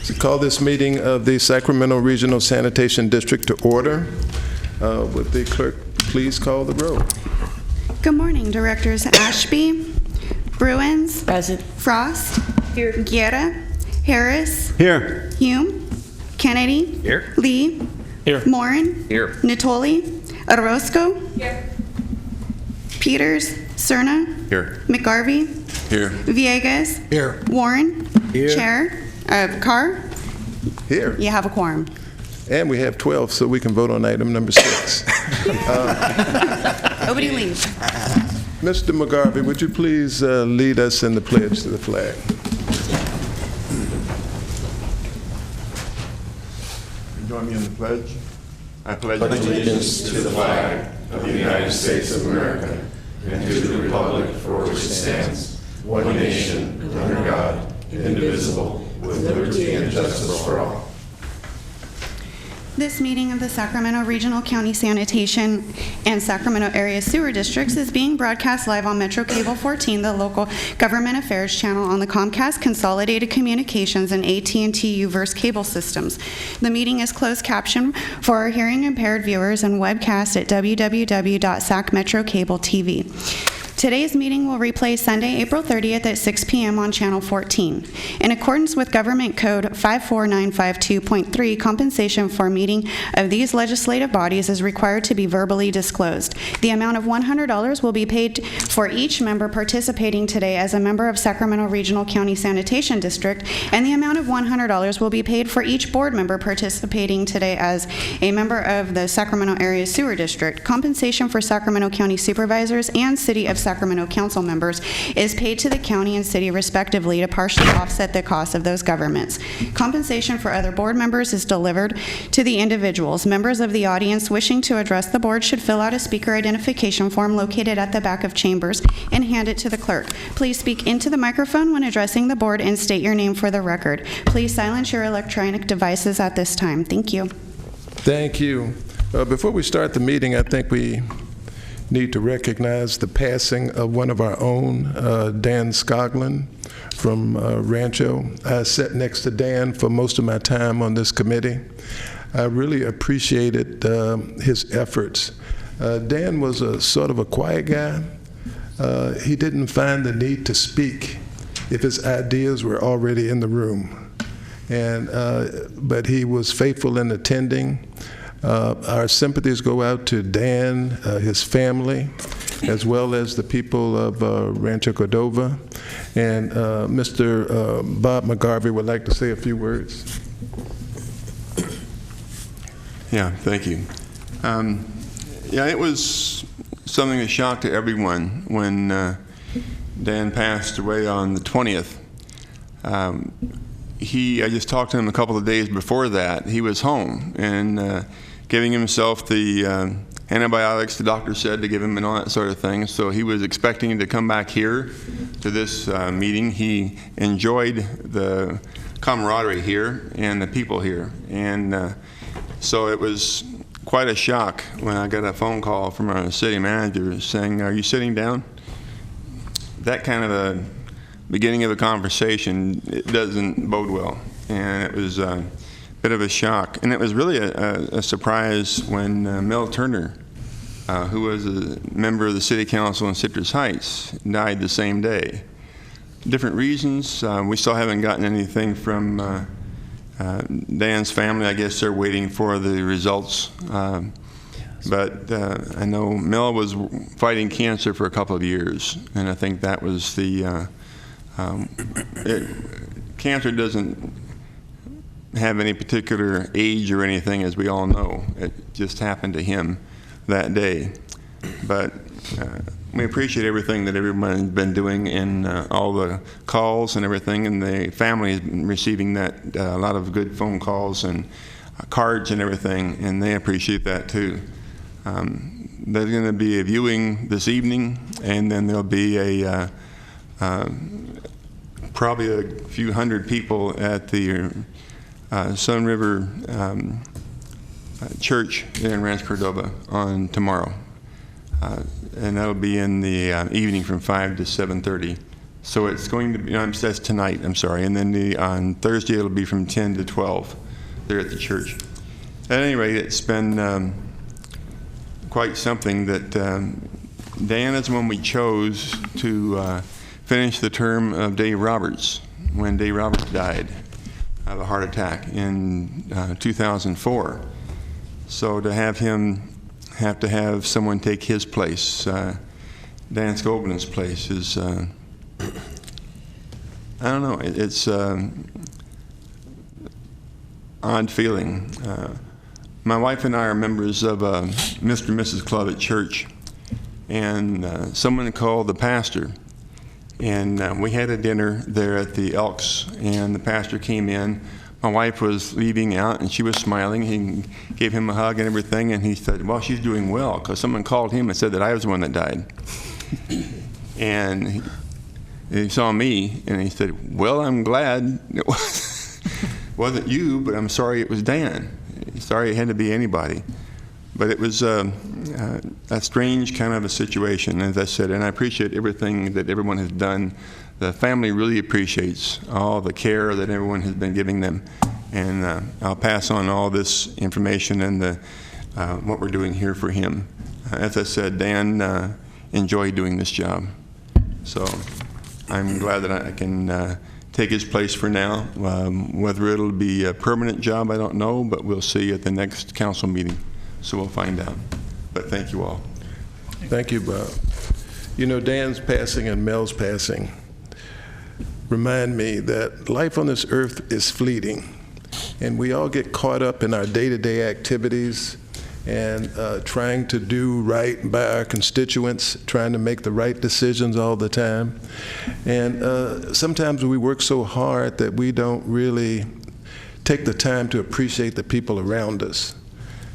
To call this meeting of the Sacramento Regional Sanitation District to order. Would the clerk please call the roll? Good morning, Directors Ashby, Bruins, Present. Frost, here. Guerra, Harris, Here. Hume, Kennedy, Here. Lee, Here. Morin, Here. Nottoli, Orozco, Here. Peters, Serna, Here. McGarvey, Here. Villegas, Here. Warren, Here. Chair, Carr. Here. You have a quorum. And we have 12, so we can vote on item number 6. Nobody leave. Mr. McGarvey, would you please lead us in the pledge to the flag? Join me in the pledge. I pledge allegiance to the flag of the United States of America and to the republic for which it stands, one nation, under God, indivisible, with liberty and justice for all. This meeting of the Sacramento Regional County Sanitation and Sacramento Area Sewer Districts is being broadcast live on Metro Cable 14, the local government affairs channel on the Comcast Consolidated Communications and AT&T Uverse cable systems. The meeting is closed caption for our hearing impaired viewers and webcast at www.sacmetrocable.tv. Today's meeting will replay Sunday, April 30th at 6 p.m. on Channel 14. In accordance with Government Code 54952.3, compensation for meeting of these legislative bodies is required to be verbally disclosed. The amount of $100 will be paid for each member participating today as a member of Sacramento Regional County Sanitation District, and the amount of $100 will be paid for each board member participating today as a member of the Sacramento Area Sewer District. Compensation for Sacramento County Supervisors and City of Sacramento Council members is paid to the county and city respectively to partially offset the cost of those governments. Compensation for other board members is delivered to the individuals. Members of the audience wishing to address the board should fill out a speaker identification form located at the back of chambers and hand it to the clerk. Please speak into the microphone when addressing the board and state your name for the record. Please silence your electronic devices at this time. Thank you. Thank you. Before we start the meeting, I think we need to recognize the passing of one of our own, Dan Scoglin from Rancho. I sat next to Dan for most of my time on this committee. I really appreciated his efforts. Dan was a sort of a quiet guy. He didn't find the need to speak if his ideas were already in the room. But he was faithful in attending. Our sympathies go out to Dan, his family, as well as the people of Rancho Cordova. And Mr. Bob McGarvey would like to say a few words. Yeah, thank you. Yeah, it was something that shocked to everyone when Dan passed away on the 20th. I just talked to him a couple of days before that. He was home and giving himself the antibiotics the doctor said to give him and all that sort of thing. So he was expecting to come back here to this meeting. He enjoyed the camaraderie here and the people here. And so it was quite a shock when I got a phone call from our city manager saying, "Are you sitting down?" That kind of a beginning of a conversation, it doesn't bode well. And it was a bit of a shock. And it was really a surprise when Mel Turner, who was a member of the city council in Citrus Heights, died the same day. Different reasons. We still haven't gotten anything from Dan's family. I guess they're waiting for the results. But I know Mel was fighting cancer for a couple of years, and I think that was the cancer doesn't have any particular age or anything, as we all know. It just happened to him that day. But we appreciate everything that everyone's been doing and all the calls and everything, and the family has been receiving that, a lot of good phone calls and cards and everything, and they appreciate that too. There's going to be a viewing this evening, and then there'll be a probably a few hundred people at the Sun River Church in Rancho Cordova on tomorrow. And that'll be in the evening from 5 to 7:30. So it's going to be, that's tonight, I'm sorry, and then on Thursday it'll be from 10 to 12 there at the church. At any rate, it's been quite something that Dan is one we chose to finish the term of Dave Roberts when Dave Roberts died of a heart attack in 2004. So to have him have to have someone take his place, Dan Skogland's place, is I don't know, it's odd feeling. My wife and I are members of a Mr. and Mrs. Club at church, and someone called the pastor, and we had a dinner there at the Elks, and the pastor came in. My wife was leaving out, and she was smiling. He gave him a hug and everything, and he said, well, she's doing well, because someone called him and said that I was the one that died. And he saw me, and he said, well, I'm glad it wasn't you, but I'm sorry it was Dan. Sorry it had to be anybody. But it was a strange kind of a situation, as I said, and I appreciate everything that everyone has done. The family really appreciates all the care that everyone has been giving them, and I'll pass on all this information and what we're doing here for him. As I said, Dan enjoyed doing this job, so I'm glad that I can take his place for now. Whether it'll be a permanent job, I don't know, but we'll see at the next council meeting, so we'll find out. But thank you all. Thank you, Bob. You know, Dan's passing and Mel's passing remind me that life on this earth is fleeting, and we all get caught up in our day-to-day activities and trying to do right by our constituents, trying to make the right decisions all the time. And sometimes we work so hard that we don't really take the time to appreciate the people around us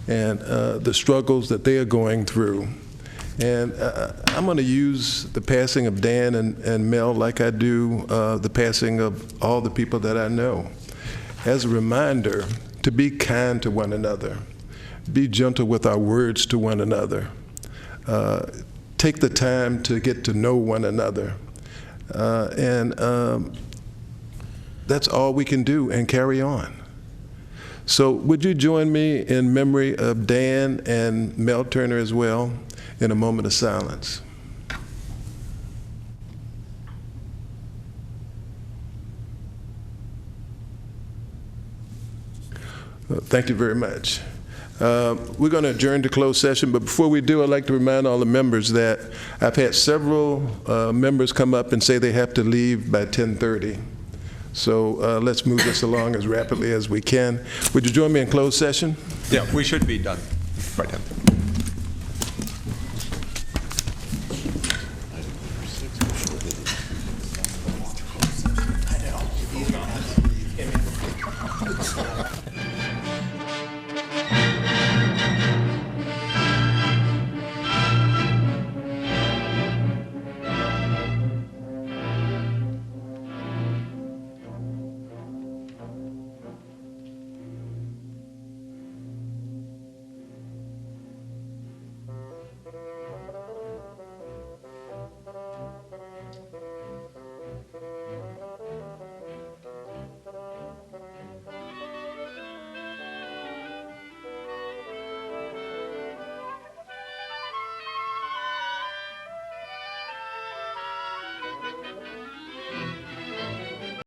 and the struggles that they are going through. And I'm going to use the passing of Dan and Mel like I do the passing of all the people that I know as a reminder to be kind to one another, be gentle with our words to one another, take the time to get to know one another, and that's all we can do, and carry on. So would you join me in memory of Dan and Mel Turner as well in a moment of silence? Thank you very much. We're going to adjourn to closed session, but before we do, I'd like to remind all the members that I've had several members come up and say they have to leave by 10:30. So let's move this along as rapidly as we can. Would you join me in closed session? Yeah, we should be done by 10:30.